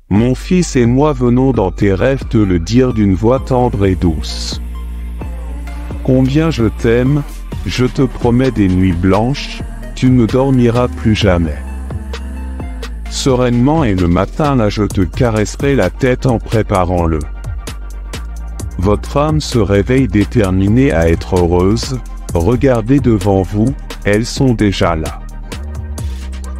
Mon fils et moi venons dans tes rêves te le dire d'une voix tendre et douce. Combien je t'aime, je te promets des nuits blanches, tu ne dormiras plus jamais. Sereinement et le matin là je te caresserai la tête en préparant le. Votre âme se réveille déterminée à être heureuse, regardez devant vous, elles sont déjà là.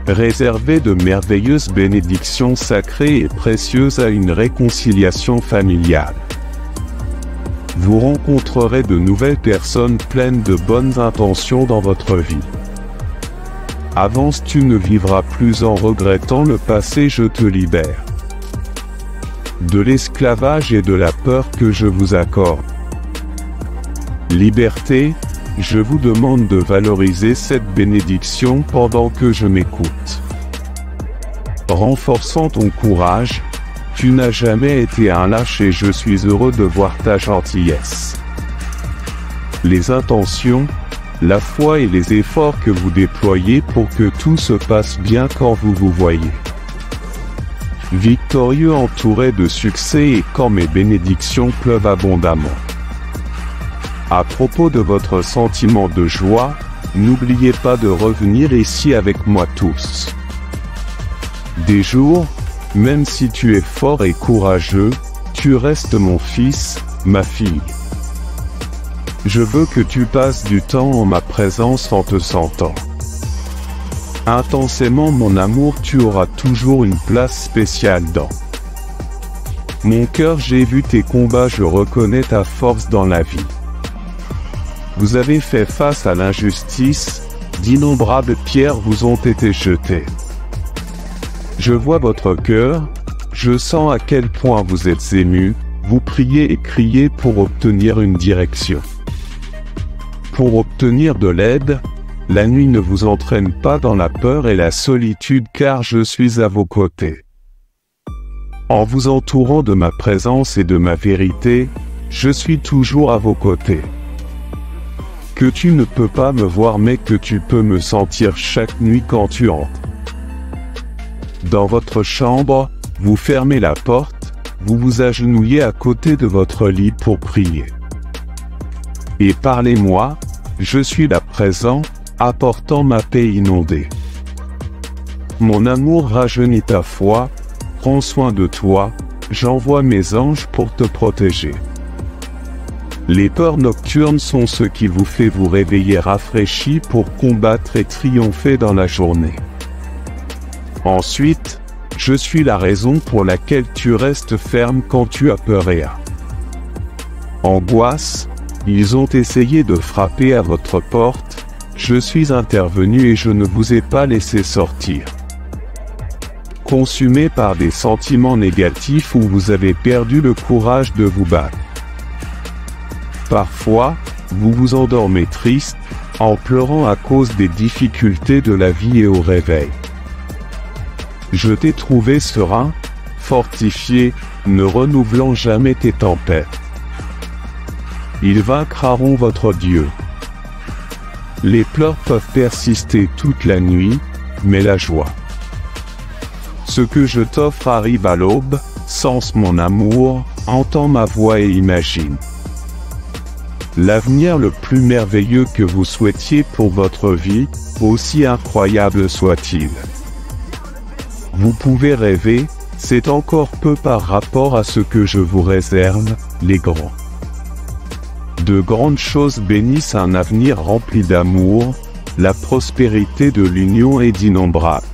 Réservez de merveilleuses bénédictions sacrées et précieuses à une réconciliation familiale. Vous rencontrerez de nouvelles personnes pleines de bonnes intentions dans votre vie. Avance, tu ne vivras plus en regrettant le passé, je te libère de l'esclavage et de la peur que je vous accorde. Liberté, je vous demande de valoriser cette bénédiction pendant que je m'écoute. Renforçant ton courage, tu n'as jamais été un lâche et je suis heureux de voir ta gentillesse. Les intentions, la foi et les efforts que vous déployez pour que tout se passe bien quand vous vous voyez victorieux, entouré de succès et quand mes bénédictions pleuvent abondamment. À propos de votre sentiment de joie, n'oubliez pas de revenir ici avec moi tous. Des jours, même si tu es fort et courageux, tu restes mon fils, ma fille. Je veux que tu passes du temps en ma présence en te sentant intensément mon amour, tu auras toujours une place spéciale dans mon cœur. J'ai vu tes combats, je reconnais ta force dans la vie. Vous avez fait face à l'injustice, d'innombrables pierres vous ont été jetées. Je vois votre cœur, je sens à quel point vous êtes ému, vous priez et criez pour obtenir une direction. Pour obtenir de l'aide, la nuit ne vous entraîne pas dans la peur et la solitude car je suis à vos côtés. En vous entourant de ma présence et de ma vérité, je suis toujours à vos côtés. Que tu ne peux pas me voir mais que tu peux me sentir chaque nuit quand tu entres dans votre chambre, vous fermez la porte, vous vous agenouillez à côté de votre lit pour prier. Et parlez-moi, je suis là présent, apportant ma paix inondée. Mon amour rajeunit ta foi, prends soin de toi, j'envoie mes anges pour te protéger. Les peurs nocturnes sont ce qui vous fait vous réveiller rafraîchi pour combattre et triompher dans la journée. Ensuite, je suis la raison pour laquelle tu restes ferme quand tu as peur et angoisse. Ils ont essayé de frapper à votre porte, je suis intervenu et je ne vous ai pas laissé sortir. Consumé par des sentiments négatifs où vous avez perdu le courage de vous battre. Parfois, vous vous endormez triste, en pleurant à cause des difficultés de la vie et au réveil. Je t'ai trouvé serein, fortifié, ne renouvelant jamais tes tempêtes. Ils vaincront votre Dieu. Les pleurs peuvent persister toute la nuit, mais la joie. Ce que je t'offre arrive à l'aube, sens mon amour, entends ma voix et imagine l'avenir le plus merveilleux que vous souhaitiez pour votre vie, aussi incroyable soit-il. Vous pouvez rêver, c'est encore peu par rapport à ce que je vous réserve, les grands. De grandes choses bénissent un avenir rempli d'amour, la prospérité de l'union est d'innombrables.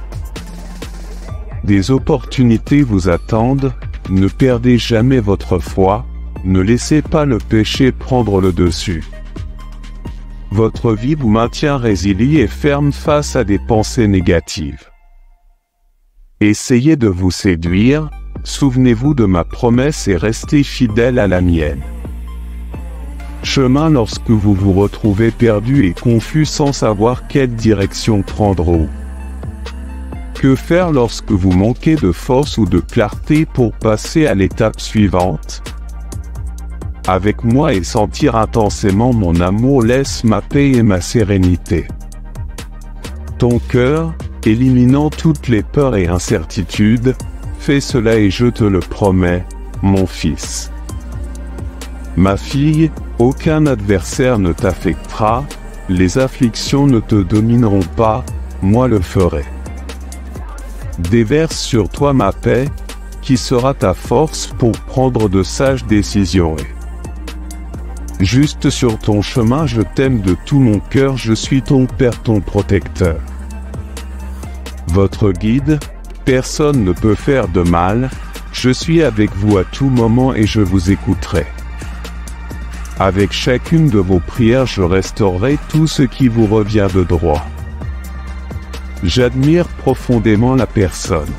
Des opportunités vous attendent, ne perdez jamais votre foi, ne laissez pas le péché prendre le dessus. Votre vie vous maintient résilient et ferme face à des pensées négatives. Essayez de vous séduire, souvenez-vous de ma promesse et restez fidèle à la mienne. Chemin lorsque vous vous retrouvez perdu et confus sans savoir quelle direction prendre. Que faire lorsque vous manquez de force ou de clarté pour passer à l'étape suivante? Avec moi et sentir intensément mon amour laisse ma paix et ma sérénité. Ton cœur, éliminant toutes les peurs et incertitudes, Fais cela et je te le promets, mon fils. Ma fille, aucun adversaire ne t'affectera, les afflictions ne te domineront pas, moi le ferai. Déverse sur toi ma paix, qui sera ta force pour prendre de sages décisions. Juste sur ton chemin, je t'aime de tout mon cœur, je suis ton Père, ton protecteur. Votre guide, personne ne peut faire de mal, je suis avec vous à tout moment et je vous écouterai. Avec chacune de vos prières, je restaurerai tout ce qui vous revient de droit. J'admire profondément la personne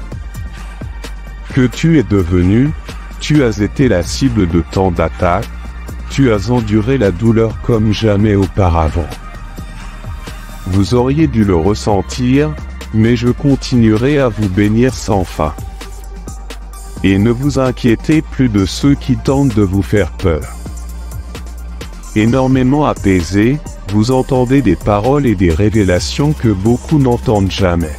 que tu es devenue, tu as été la cible de tant d'attaques, tu as enduré la douleur comme jamais auparavant. Vous auriez dû le ressentir, mais je continuerai à vous bénir sans fin. Et ne vous inquiétez plus de ceux qui tentent de vous faire peur. Énormément apaisé, vous entendez des paroles et des révélations que beaucoup n'entendent jamais.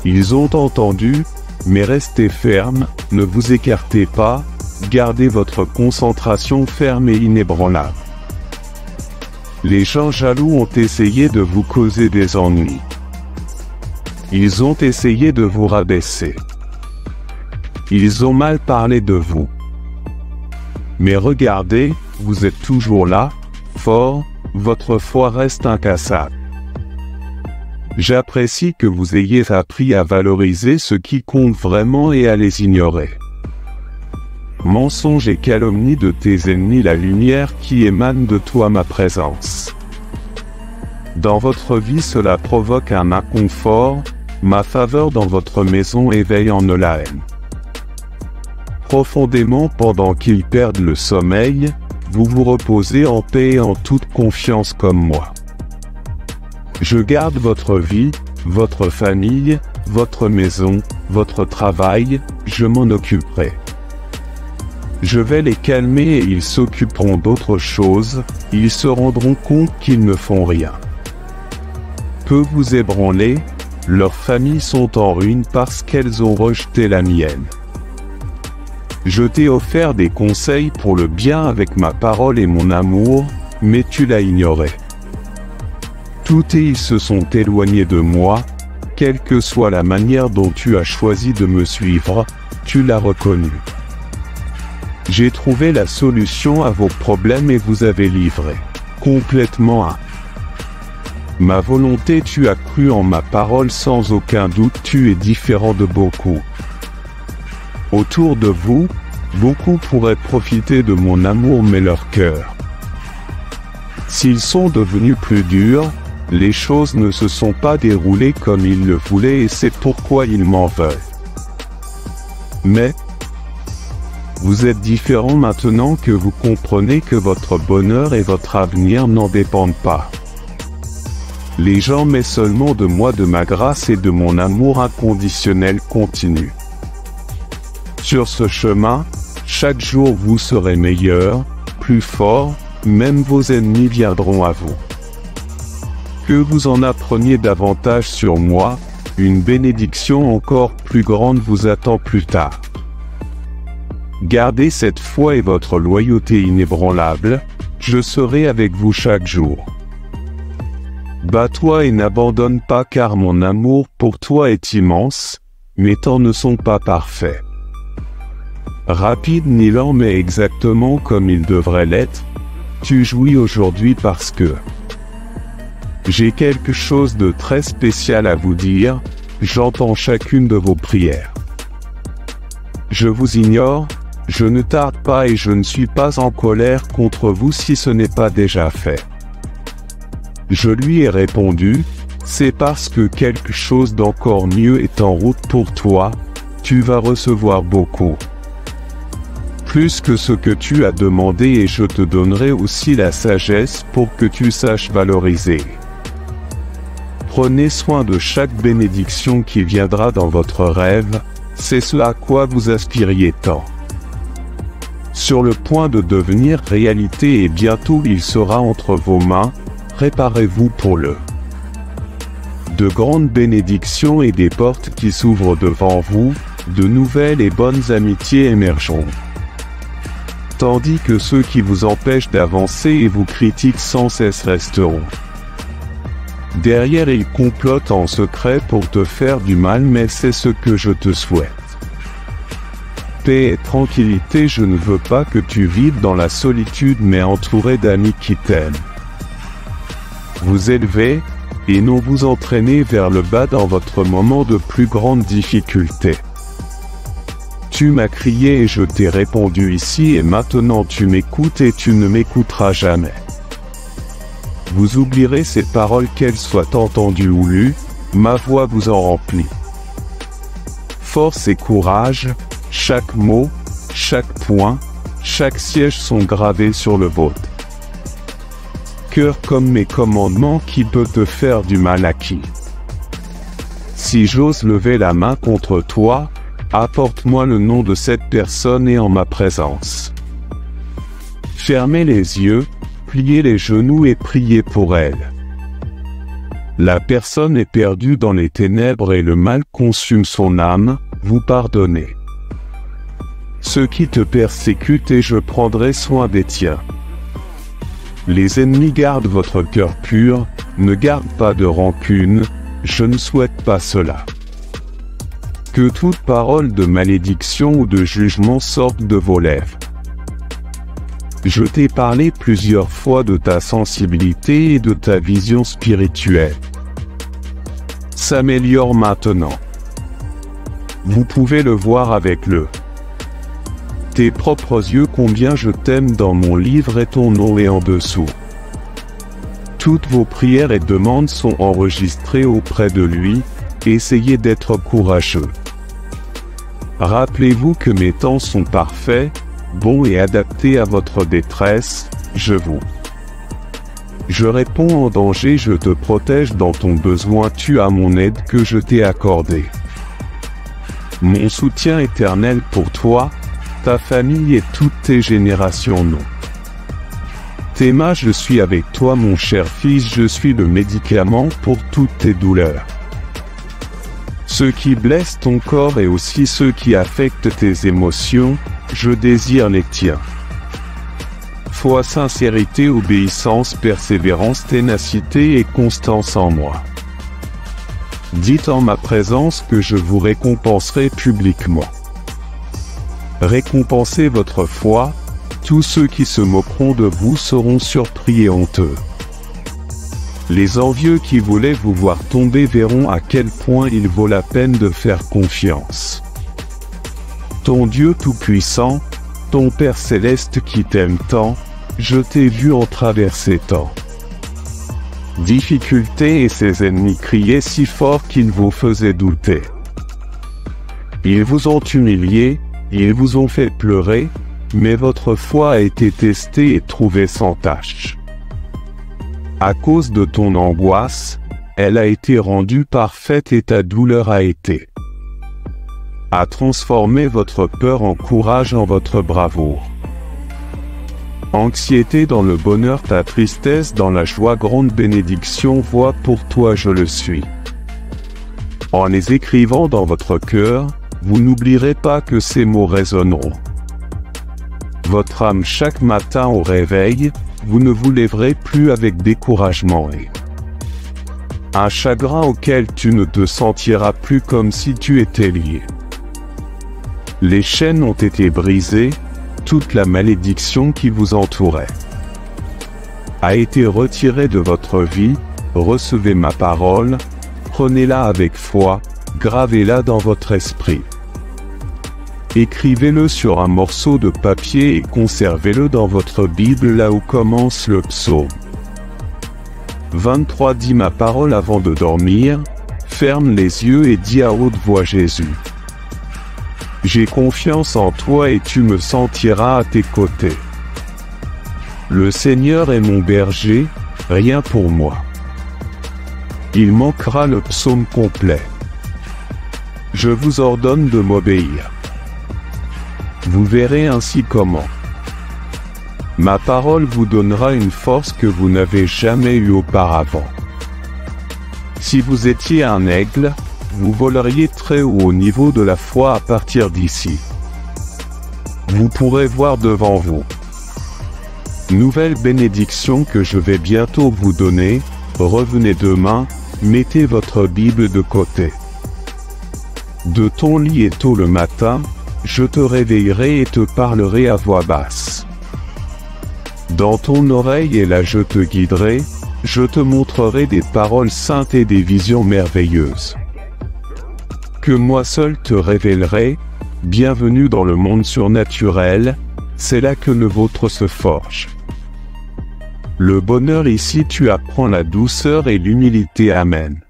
Ils ont entendu, mais restez ferme, ne vous écartez pas, gardez votre concentration ferme et inébranlable. Les gens jaloux ont essayé de vous causer des ennuis. Ils ont essayé de vous rabaisser. Ils ont mal parlé de vous. Mais regardez, vous êtes toujours là, fort, votre foi reste incassable. J'apprécie que vous ayez appris à valoriser ce qui compte vraiment et à les ignorer. Mensonge et calomnie de tes ennemis, la lumière qui émane de toi, ma présence. Dans votre vie, cela provoque un inconfort, ma faveur dans votre maison éveille en eux la haine. Profondément pendant qu'ils perdent le sommeil, vous vous reposez en paix et en toute confiance comme moi. Je garde votre vie, votre famille, votre maison, votre travail, je m'en occuperai. Je vais les calmer et ils s'occuperont d'autre chose, ils se rendront compte qu'ils ne font rien. Peu vous ébranlez, leurs familles sont en ruine parce qu'elles ont rejeté la mienne. Je t'ai offert des conseils pour le bien avec ma parole et mon amour, mais tu l'as ignoré. Tous et ils se sont éloignés de moi, quelle que soit la manière dont tu as choisi de me suivre, tu l'as reconnu. J'ai trouvé la solution à vos problèmes et vous avez livré complètement à ma volonté. Tu as cru en ma parole sans aucun doute, tu es différent de beaucoup. Autour de vous, beaucoup pourraient profiter de mon amour mais leur cœur. S'ils sont devenus plus durs, les choses ne se sont pas déroulées comme ils le voulaient et c'est pourquoi ils m'en veulent. Mais, vous êtes différents maintenant que vous comprenez que votre bonheur et votre avenir n'en dépendent pas. Les gens mais seulement de moi, de ma grâce et de mon amour inconditionnel continu. Sur ce chemin, chaque jour vous serez meilleur, plus fort, même vos ennemis viendront à vous. Que vous en appreniez davantage sur moi, une bénédiction encore plus grande vous attend plus tard. Gardez cette foi et votre loyauté inébranlable, je serai avec vous chaque jour. Bats-toi et n'abandonne pas car mon amour pour toi est immense, mes temps ne sont pas parfaits. Rapide ni lent mais exactement comme il devrait l'être, tu jouis aujourd'hui parce que j'ai quelque chose de très spécial à vous dire, j'entends chacune de vos prières. Je vous ignore, je ne tarde pas et je ne suis pas en colère contre vous si ce n'est pas déjà fait. Je lui ai répondu, c'est parce que quelque chose d'encore mieux est en route pour toi, tu vas recevoir beaucoup. Plus que ce que tu as demandé et je te donnerai aussi la sagesse pour que tu saches valoriser. Prenez soin de chaque bénédiction qui viendra dans votre rêve, c'est ce à quoi vous aspiriez tant. Sur le point de devenir réalité et bientôt il sera entre vos mains, préparez-vous pour le. De grandes bénédictions et des portes qui s'ouvrent devant vous, de nouvelles et bonnes amitiés émergeront. Tandis que ceux qui vous empêchent d'avancer et vous critiquent sans cesse resteront. Derrière, ils complotent en secret pour te faire du mal, mais c'est ce que je te souhaite. Paix et tranquillité, je ne veux pas que tu vives dans la solitude mais entouré d'amis qui t'aiment. Vous élevez, et non vous entraîner vers le bas dans votre moment de plus grande difficulté. Tu m'as crié et je t'ai répondu ici et maintenant tu m'écoutes et tu ne m'écouteras jamais. Vous oublierez ces paroles qu'elles soient entendues ou lues, ma voix vous en remplit. Force et courage, chaque mot, chaque point, chaque siège sont gravés sur le vôtre. Cœur comme mes commandements, qui peut te faire du mal à qui? Si j'ose lever la main contre toi, apporte-moi le nom de cette personne et en ma présence. Fermez les yeux, pliez les genoux et priez pour elle. La personne est perdue dans les ténèbres et le mal consume son âme, vous pardonnez. Ceux qui te persécutent et je prendrai soin des tiens. Les ennemis gardent votre cœur pur, ne gardent pas de rancune, je ne souhaite pas cela. Que toute parole de malédiction ou de jugement sorte de vos lèvres. Je t'ai parlé plusieurs fois de ta sensibilité et de ta vision spirituelle. S'améliore maintenant. Vous pouvez le voir avec tes propres yeux combien je t'aime dans mon livre et ton nom est en dessous. Toutes vos prières et demandes sont enregistrées auprès de lui, essayez d'être courageux. Rappelez-vous que mes temps sont parfaits, bons et adaptés à votre détresse, je réponds en danger, je te protège dans ton besoin, tu as mon aide que je t'ai accordée. Mon soutien éternel pour toi, ta famille et toutes tes générations non. Théma, je suis avec toi mon cher fils, je suis le médicament pour toutes tes douleurs. Ceux qui blessent ton corps et aussi ceux qui affectent tes émotions, je désire les tiens. Foi, sincérité, obéissance, persévérance, ténacité et constance en moi. Dites en ma présence que je vous récompenserai publiquement. Récompensez votre foi, tous ceux qui se moqueront de vous seront surpris et honteux. Les envieux qui voulaient vous voir tomber verront à quel point il vaut la peine de faire confiance. Ton Dieu Tout-Puissant, ton Père Céleste qui t'aime tant, je t'ai vu en traverser tant. Difficultés et ses ennemis criaient si fort qu'ils vous faisaient douter. Ils vous ont humilié, ils vous ont fait pleurer, mais votre foi a été testée et trouvée sans tache. À cause de ton angoisse, elle a été rendue parfaite et ta douleur a transformé votre peur en courage, en votre bravoure. Anxiété dans le bonheur, ta tristesse dans la joie, grande bénédiction, voix pour toi je le suis. En les écrivant dans votre cœur, vous n'oublierez pas que ces mots résonneront. Votre âme chaque matin au réveil, vous ne vous lèverez plus avec découragement et un chagrin auquel tu ne te sentiras plus comme si tu étais lié. Les chaînes ont été brisées, toute la malédiction qui vous entourait a été retirée de votre vie, recevez ma parole, prenez-la avec foi, gravez-la dans votre esprit. Écrivez-le sur un morceau de papier et conservez-le dans votre Bible là où commence le psaume 23. Dis ma parole avant de dormir, ferme les yeux et dis à haute voix Jésus. J'ai confiance en toi et tu me sentiras à tes côtés. Le Seigneur est mon berger, rien pour moi. Il manquera le psaume complet. Je vous ordonne de m'obéir. Vous verrez ainsi comment. Ma parole vous donnera une force que vous n'avez jamais eue auparavant. Si vous étiez un aigle, vous voleriez très haut au niveau de la foi à partir d'ici. Vous pourrez voir devant vous. Nouvelle bénédiction que je vais bientôt vous donner, revenez demain, mettez votre Bible de côté. De ton lit et tôt le matin, je te réveillerai et te parlerai à voix basse. Dans ton oreille et là je te guiderai, je te montrerai des paroles saintes et des visions merveilleuses. Que moi seul te révélerai, bienvenue dans le monde surnaturel, c'est là que le vôtre se forge. Le bonheur ici tu apprends la douceur et l'humilité. Amen.